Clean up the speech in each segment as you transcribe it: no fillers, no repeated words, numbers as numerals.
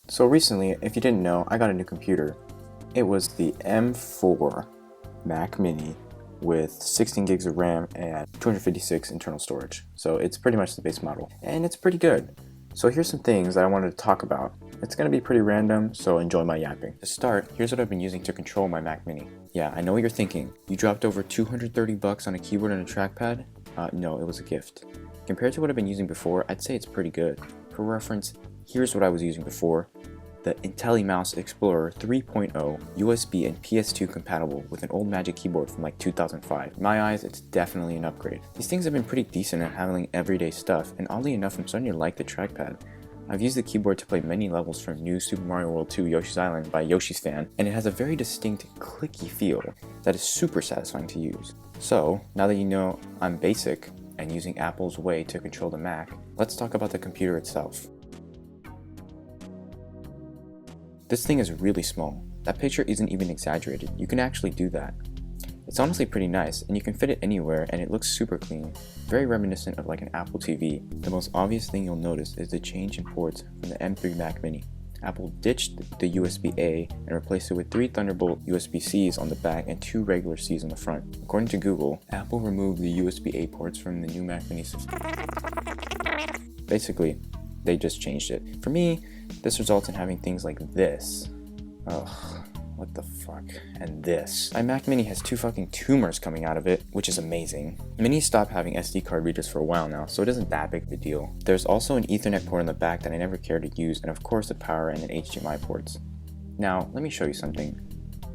So recently, if you didn't know, I got a new computer. It was the M4 Mac Mini with 16 gigs of RAM and 256 internal storage. So it's pretty much the base model, and it's pretty good. So here's some things that I wanted to talk about. It's going to be pretty random, so enjoy my yapping. To start, here's what I've been using to control my Mac Mini. Yeah, I know what you're thinking. You dropped over 230 bucks on a keyboard and a trackpad? No, it was a gift. Compared to what I've been using before, I'd say it's pretty good. For reference, here's what I was using before. The IntelliMouse Explorer 3.0 USB and PS2 compatible with an old Magic keyboard from like 2005. In my eyes, it's definitely an upgrade. These things have been pretty decent at handling everyday stuff, and oddly enough, I'm starting to like the trackpad. I've used the keyboard to play many levels from New Super Mario World 2 Yoshi's Island by Yoshi's Fan, and it has a very distinct clicky feel that is super satisfying to use. So, now that you know I'm basic and using Apple's way to control the Mac, let's talk about the computer itself. This thing is really small. That picture isn't even exaggerated. You can actually do that. It's honestly pretty nice, and you can fit it anywhere, and it looks super clean. Very reminiscent of like an Apple TV. The most obvious thing you'll notice is the change in ports from the M3 Mac Mini. Apple ditched the USB-A and replaced it with 3 Thunderbolt USB-Cs on the back and 2 regular Cs on the front. According to Google, Apple removed the USB-A ports from the new Mac Mini system. Basically, they just changed it. For me, this results in having things like this. Ugh, what the fuck? And this. My Mac Mini has 2 fucking tumors coming out of it, which is amazing. Minis stopped having SD card readers for a while now, so it isn't that big of a deal. There's also an Ethernet port on the back that I never cared to use, and of course the power and an HDMI ports. Now, let me show you something.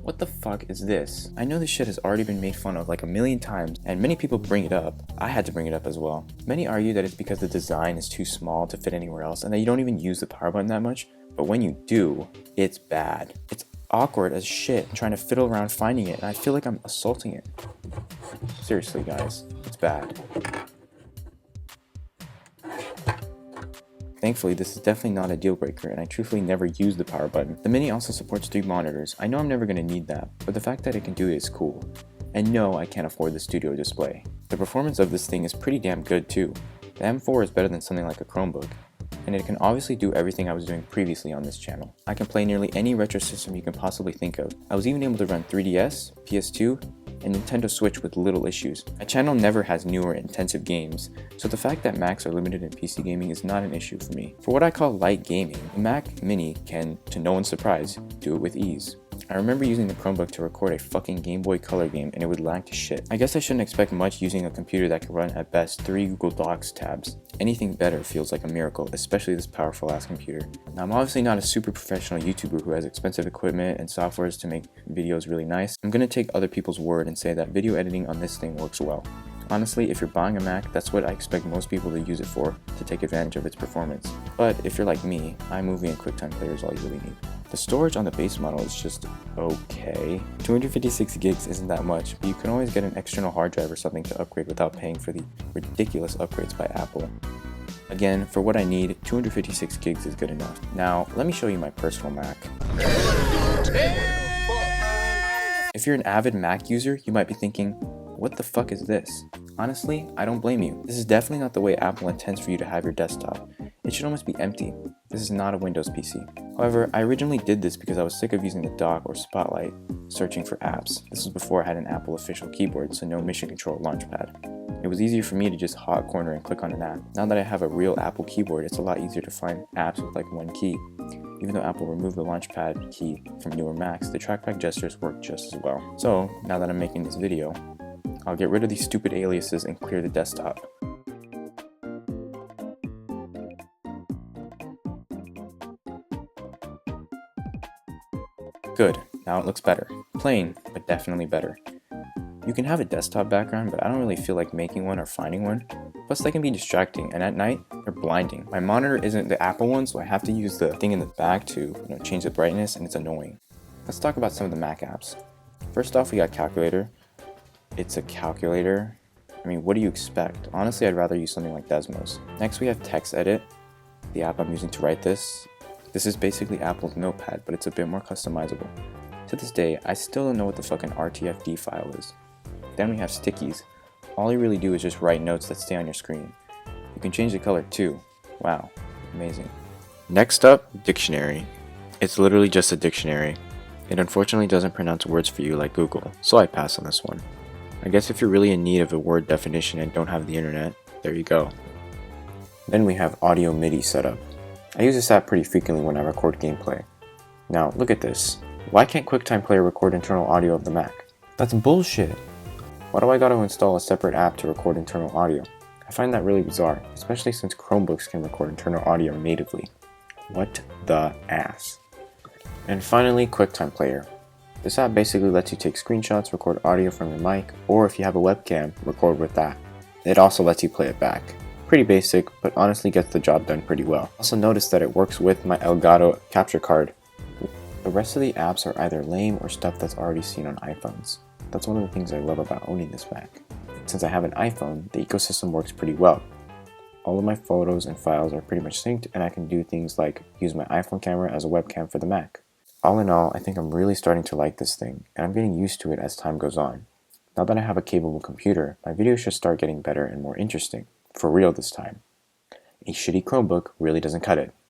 What the fuck is this? I know this shit has already been made fun of like a million times, and many people bring it up. I had to bring it up as well. Many argue that it's because the design is too small to fit anywhere else and that you don't even use the power button that much, but when you do, it's bad. It's awkward as shit trying to fiddle around finding it, and I feel like I'm assaulting it. Seriously guys, it's bad. Thankfully, this is definitely not a deal breaker, and I truthfully never use the power button. The Mini also supports 3 monitors. I know I'm never going to need that, but the fact that it can do it is cool. And no, I can't afford the studio display. The performance of this thing is pretty damn good too. The M4 is better than something like a Chromebook, and it can obviously do everything I was doing previously on this channel. I can play nearly any retro system you can possibly think of. I was even able to run 3DS, PS2, and Nintendo Switch with little issues. My channel never has newer intensive games, so the fact that Macs are limited in PC gaming is not an issue for me. For what I call light gaming, the Mac Mini can, to no one's surprise, do it with ease. I remember using the Chromebook to record a fucking Game Boy Color game and it would lag to shit. I guess I shouldn't expect much using a computer that can run at best 3 Google Docs tabs. Anything better feels like a miracle, especially this powerful ass computer. Now I'm obviously not a super professional YouTuber who has expensive equipment and softwares to make videos really nice. I'm gonna take other people's word and say that video editing on this thing works well. Honestly, if you're buying a Mac, that's what I expect most people to use it for, to take advantage of its performance. But if you're like me, iMovie and QuickTime Player is all you really need. The storage on the base model is just okay. 256 gigs isn't that much, but you can always get an external hard drive or something to upgrade without paying for the ridiculous upgrades by Apple. Again, for what I need, 256 gigs is good enough. Now, let me show you my personal Mac. If you're an avid Mac user, you might be thinking, what the fuck is this? Honestly, I don't blame you. This is definitely not the way Apple intends for you to have your desktop. It should almost be empty. This is not a Windows PC. However, I originally did this because I was sick of using the dock or Spotlight searching for apps. This was before I had an Apple official keyboard, so no mission control launchpad. It was easier for me to just hot corner and click on an app. Now that I have a real Apple keyboard, it's a lot easier to find apps with like one key. Even though Apple removed the launchpad key from newer Macs, the trackpad gestures work just as well. So, now that I'm making this video, I'll get rid of these stupid aliases and clear the desktop. Good, now it looks better. Plain, but definitely better. You can have a desktop background, but I don't really feel like making one or finding one. Plus they can be distracting, and at night, they're blinding. My monitor isn't the Apple one, so I have to use the thing in the back to change the brightness, and it's annoying. Let's talk about some of the Mac apps. First off, we got Calculator. It's a calculator. I mean, what do you expect? Honestly, I'd rather use something like Desmos. Next, we have TextEdit, the app I'm using to write this. This is basically Apple's Notepad, but it's a bit more customizable. To this day, I still don't know what the fucking RTFD file is. Then we have Stickies. All you really do is just write notes that stay on your screen. You can change the color too. Wow, amazing. Next up, Dictionary. It's literally just a dictionary. It unfortunately doesn't pronounce words for you like Google, so I pass on this one. I guess if you're really in need of a word definition and don't have the internet, there you go. Then we have Audio MIDI setup. I use this app pretty frequently when I record gameplay. Now, look at this. Why can't QuickTime Player record internal audio of the Mac? That's bullshit! Why do I gotta install a separate app to record internal audio? I find that really bizarre, especially since Chromebooks can record internal audio natively. What the ass? And finally, QuickTime Player. This app basically lets you take screenshots, record audio from your mic, or if you have a webcam, record with that. It also lets you play it back. Pretty basic, but honestly gets the job done pretty well. Also notice that it works with my Elgato capture card. The rest of the apps are either lame or stuff that's already seen on iPhones. That's one of the things I love about owning this Mac. Since I have an iPhone, the ecosystem works pretty well. All of my photos and files are pretty much synced, and I can do things like use my iPhone camera as a webcam for the Mac. All in all, I think I'm really starting to like this thing, and I'm getting used to it as time goes on. Now that I have a capable computer, my videos should start getting better and more interesting. For real this time. A shitty Chromebook really doesn't cut it.